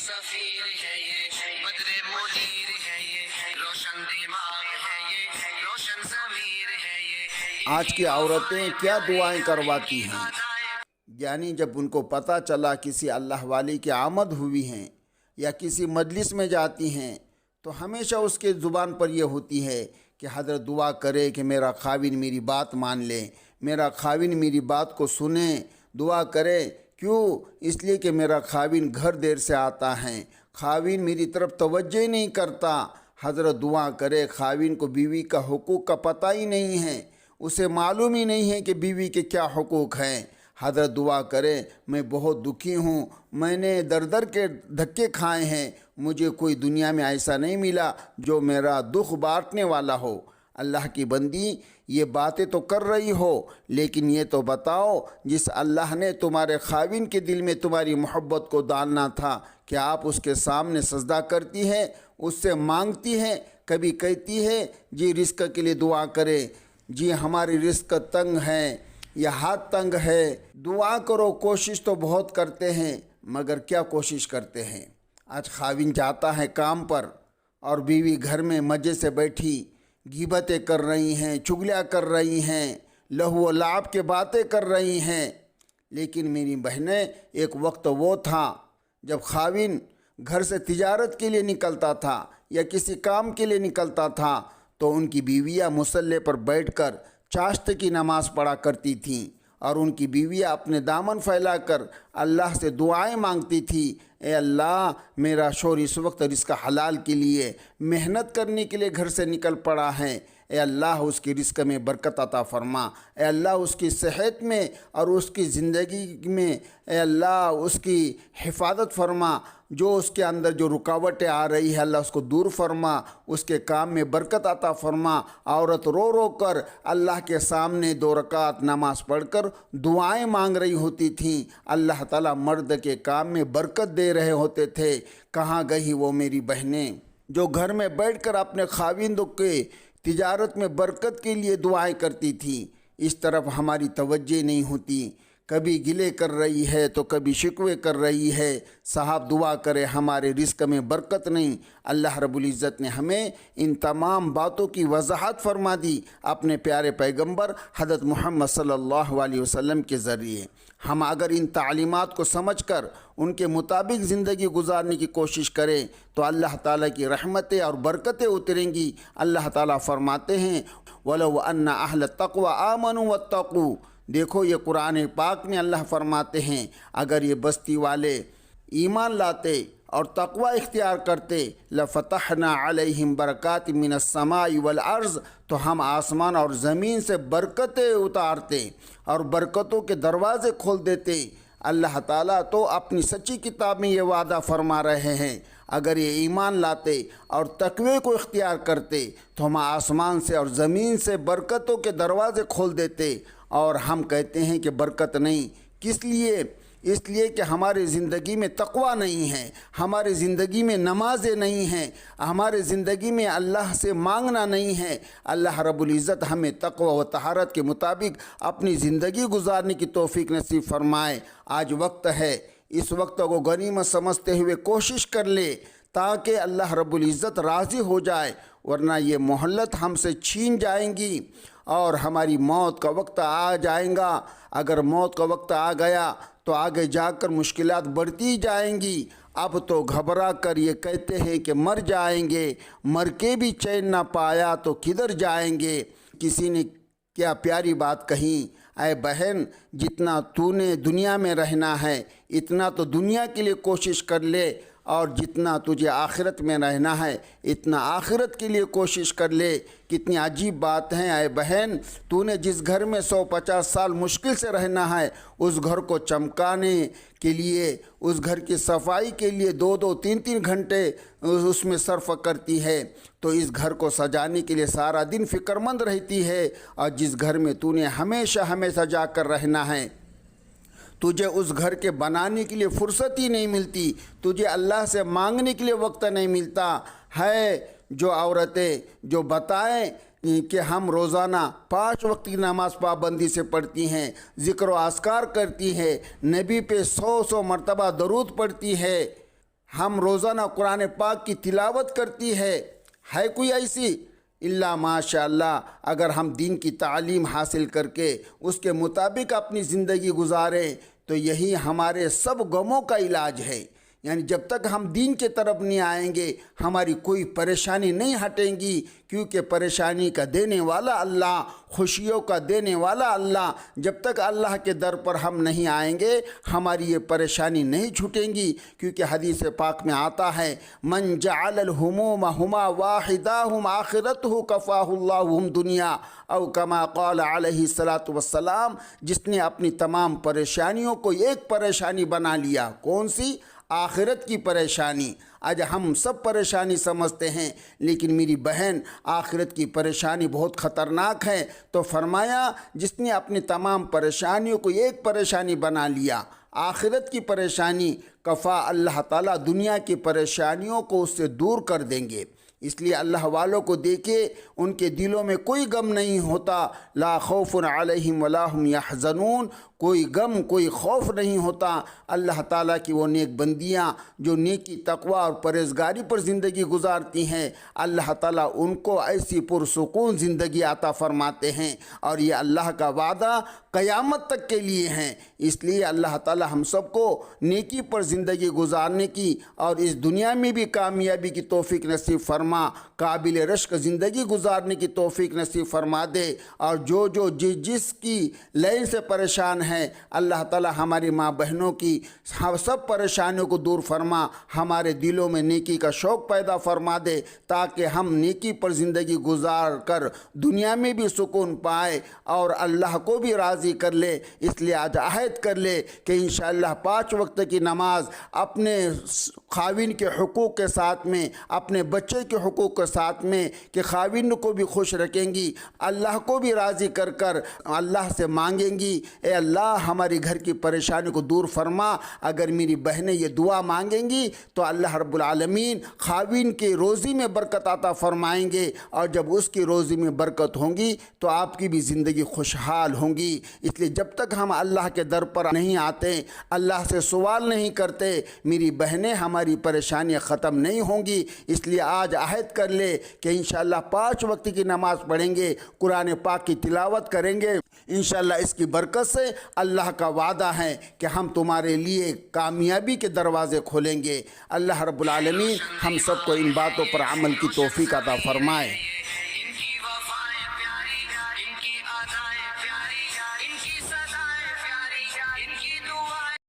سفیر ہے یہ، بدر منیر ہے یہ، روشن دماغ ہے یہ، روشن ضمیر ہے یہ۔ آج کی عورتیں کیا دعائیں کرواتی ہیں، یعنی جب ان کو پتہ چلا کسی اللہ والی کی آمد ہوئی ہیں یا کسی مجلس میں جاتی ہیں تو ہمیشہ اس کے زبان پر یہ ہوتی ہے کہ حضرت دعا کرے کہ میرا خاوند میری بات مان لے، میرا خاوند میری بات کو سنے، دعا کرے۔ کیوں؟ اس لیے کہ میرا خاوند گھر دیر سے آتا ہے، خاوند میری طرف توجہ نہیں کرتا۔ حضرت دعا کرے، خاوند کو بیوی کا حقوق کا پتہ ہی نہیں ہے، اسے معلوم ہی نہیں ہے کہ بیوی کے کیا حقوق ہیں۔ حضرت دعا کرے، میں بہت دکھی ہوں، میں نے در در کے دھکے کھائے ہیں، مجھے کوئی دنیا میں ایسا نہیں ملا جو میرا دکھ بانٹنے والا ہو۔ اللہ کی بندی، یہ باتیں تو کر رہی ہو، لیکن یہ تو بتاؤ، جس اللہ نے تمہارے خاوند کے دل میں تمہاری محبت کو ڈالنا تھا، کہ آپ اس کے سامنے سجدہ کرتی ہے، اس سے مانگتی ہے، کبھی کہتی ہے جی رزق کے لیے دعا کرے، جی ہماری رزق تنگ ہے یا ہاتھ تنگ ہے، دعا کرو۔ کوشش تو بہت کرتے ہیں، مگر کیا کوشش کرتے ہیں؟ آج خاوند جاتا ہے کام پر اور بیوی گھر میں مزے سے بیٹھی غیبتیں کر رہی ہیں، چگلیاں کر رہی ہیں، لہو و لعب کے باتیں کر رہی ہیں۔ لیکن میری بہنیں، ایک وقت وہ تھا جب خاوند گھر سے تجارت کے لیے نکلتا تھا یا کسی کام کے لیے نکلتا تھا تو ان کی بیویاں مصلی پر بیٹھ کر چاشت کی نماز پڑھا کرتی تھیں، اور ان کی بیویاں اپنے دامن پھیلا کر اللہ سے دعائیں مانگتی تھی، اے اللہ میرا شوہر اس وقت رزق حلال کے لیے محنت کرنے کے لیے گھر سے نکل پڑا ہے، اے اللہ اس کی رزق میں برکت عطا فرما، اے اللہ اس کی صحت میں اور اس کی زندگی میں اے اللہ اس کی حفاظت فرما، جو اس کے اندر جو رکاوٹیں آ رہی ہے اللہ اس کو دور فرما، اس کے کام میں برکت عطا فرما۔ عورت رو رو کر اللہ کے سامنے 2 رکعت نماز پڑھ کر دعائیں مانگ رہی ہوتی تھیں، اللہ تعالیٰ مرد کے کام میں برکت دے رہے ہوتے تھے۔ کہاں گئی وہ میری بہنیں جو گھر میں بیٹھ کر اپنے خاوندوں کے تجارت میں برکت کے لیے دعائیں کرتی تھیں؟ اس طرف ہماری توجہ نہیں ہوتی، کبھی گلے کر رہی ہے تو کبھی شکوے کر رہی ہے۔ صاحب دعا کرے ہمارے رزق میں برکت نہیں۔ اللہ رب العزت نے ہمیں ان تمام باتوں کی وضاحت فرما دی اپنے پیارے پیغمبر حضرت محمد صلی اللہ علیہ وسلم کے ذریعے۔ ہم اگر ان تعلیمات کو سمجھ کر ان کے مطابق زندگی گزارنے کی کوشش کریں تو اللہ تعالیٰ کی رحمتیں اور برکتیں اتریں گی۔ اللہ تعالیٰ فرماتے ہیں وَلَوْ أَنَّ أَهْلَ التَّقْوَىٰ آمَنُوا وَاتَّقُوا۔ دیکھو یہ قرآن پاک میں اللہ فرماتے ہیں اگر یہ بستی والے ایمان لاتے اور تقوی اختیار کرتے لَفَتَحْنَا عَلَيْهِمْ بَرَكَاتٍ مِّنَ السَّمَاءِ وَالْأَرْضِ، تو ہم آسمان اور زمین سے برکتیں اتارتے اور برکتوں کے دروازے کھول دیتے۔ اللہ تعالیٰ تو اپنی سچی کتاب میں یہ وعدہ فرما رہے ہیں اگر یہ ایمان لاتے اور تقوی کو اختیار کرتے تو ہم آسمان سے اور زمین سے برکتوں کے دروازے کھول دیتے۔ اور ہم کہتے ہیں کہ برکت نہیں، کس لیے؟ اس لیے کہ ہماری زندگی میں تقوی نہیں ہے، ہماری زندگی میں نمازیں نہیں ہیں، ہماری زندگی میں اللہ سے مانگنا نہیں ہے۔ اللہ رب العزت ہمیں تقوی و طہارت کے مطابق اپنی زندگی گزارنے کی توفیق نصیب فرمائے۔ آج وقت ہے، اس وقت کو غنیمت سمجھتے ہوئے کوشش کر لے تاکہ اللہ رب العزت راضی ہو جائے، ورنہ یہ مہلت ہم سے چھین جائیں گی اور ہماری موت کا وقت آ جائے گا۔ اگر موت کا وقت آ گیا تو آگے جا کر مشکلات بڑھتی جائیں گی۔ اب تو گھبرا کر یہ کہتے ہیں کہ مر جائیں گے، مر کے بھی چین نہ پایا تو کدھر جائیں گے۔ کسی نے کیا پیاری بات کہی، اے بہن جتنا تو نے دنیا میں رہنا ہے اتنا تو دنیا کے لیے کوشش کر لے، اور جتنا تجھے آخرت میں رہنا ہے اتنا آخرت کے لیے کوشش کر لے۔ کتنی عجیب بات ہے اے بہن، تو نے جس گھر میں 150 سال مشکل سے رہنا ہے اس گھر کو چمکانے کے لیے، اس گھر کی صفائی کے لیے 2-2 3-3 گھنٹے اس میں صرف کرتی ہے، تو اس گھر کو سجانے کے لیے سارا دن فکر مند رہتی ہے، اور جس گھر میں تو نے ہمیشہ ہمیشہ جا کر رہنا ہے تجھے اس گھر کے بنانے کے لیے فرصت ہی نہیں ملتی، تجھے اللہ سے مانگنے کے لیے وقت نہیں ملتا ہے۔ جو عورتیں جو بتائیں کہ ہم روزانہ 5 وقت کی نماز پابندی سے پڑھتی ہیں، ذکر و اذکار کرتی ہے، نبی پہ 100 مرتبہ درود پڑھتی ہے، ہم روزانہ قرآن پاک کی تلاوت کرتی ہے کوئی ایسی؟ اللہ ماشاء اللہ، اگر ہم دین کی تعلیم حاصل کر کے اس کے مطابق اپنی زندگی گزاریں تو یہی ہمارے سب غموں کا علاج ہے۔ یعنی جب تک ہم دین کے طرف نہیں آئیں گے ہماری کوئی پریشانی نہیں ہٹیں گی، کیونکہ پریشانی کا دینے والا اللہ، خوشیوں کا دینے والا اللہ۔ جب تک اللہ کے در پر ہم نہیں آئیں گے ہماری یہ پریشانی نہیں چھوٹیں گی، کیونکہ حدیث پاک میں آتا ہے من جعل الہموم ہما واحداہم آخرتہ کفاہ اللہم دنیا، او کما قال علیہ الصلاۃ والسلام، جس نے اپنی تمام پریشانیوں کو ایک پریشانی بنا لیا۔ کون سی؟ آخرت کی پریشانی۔ آج ہم سب پریشانی سمجھتے ہیں، لیکن میری بہن آخرت کی پریشانی بہت خطرناک ہے۔ تو فرمایا جس نے اپنی تمام پریشانیوں کو ایک پریشانی بنا لیا، آخرت کی پریشانی، کفا اللہ تعالیٰ دنیا کی پریشانیوں کو اس سے دور کر دیں گے۔ اس لیے اللہ والوں کو دیکھے ان کے دلوں میں کوئی غم نہیں ہوتا، لا خوف علیہم ولا ہم یحزنون، کوئی غم کوئی خوف نہیں ہوتا۔ اللہ تعالیٰ کی وہ نیک بندیاں جو نیکی تقوی اور پرہیزگاری پر زندگی گزارتی ہیں، اللہ تعالیٰ ان کو ایسی پرسکون زندگی عطا فرماتے ہیں، اور یہ اللہ کا وعدہ قیامت تک کے لیے ہیں۔ اس لیے اللہ تعالیٰ ہم سب کو نیکی پر زندگی گزارنے کی اور اس دنیا میں بھی کامیابی کی توفیق نصیب فرما، قابل رشک زندگی گزارنے کی توفیق نصیب فرما دے۔ اور جو جس کی لین سے پریشان ہے، اللہ تعالیٰ ہماری ماں بہنوں کی سب پریشانیوں کو دور فرما، ہمارے دلوں میں نیکی کا شوق پیدا فرما دے، تاکہ ہم نیکی پر زندگی گزار کر دنیا میں بھی سکون پائے اور اللہ کو بھی راضی کر لے۔ اس لیے آج عہد کر لے کہ انشاءاللہ 5 وقت کی نماز اپنے خاوند کے حقوق کے ساتھ میں، اپنے بچے کے حقوق کے ساتھ میں، کہ خاوند کو بھی خوش رکھیں گی، اللہ کو بھی راضی کر اللہ سے مانگیں گی، اے اللہ ہماری گھر کی پریشانی کو دور فرما۔ اگر میری بہنیں یہ دعا مانگیں گی تو اللہ رب العالمین خاوند کی روزی میں برکت عطا فرمائیں گے، اور جب اس کی روزی میں برکت ہوں گی تو آپ کی بھی زندگی خوشحال ہوں گی۔ اس لیے جب تک ہم اللہ کے در پر نہیں آتے، اللہ سے سوال نہیں کرتے، میری بہنیں ہماری پریشانیاں ختم نہیں ہوں گی۔ اس لیے آج عہد کر لے کہ انشاءاللہ 5 وقت کی نماز پڑھیں گے، قرآن پاک کی تلاوت کریں گے، انشاءاللہ اس کی برکت سے اللہ کا وعدہ ہے کہ ہم تمہارے لیے کامیابی کے دروازے کھولیں گے۔ اللہ رب العالمین ہم سب کو ان باتوں پر عمل کی توفیق عطا فرمائے۔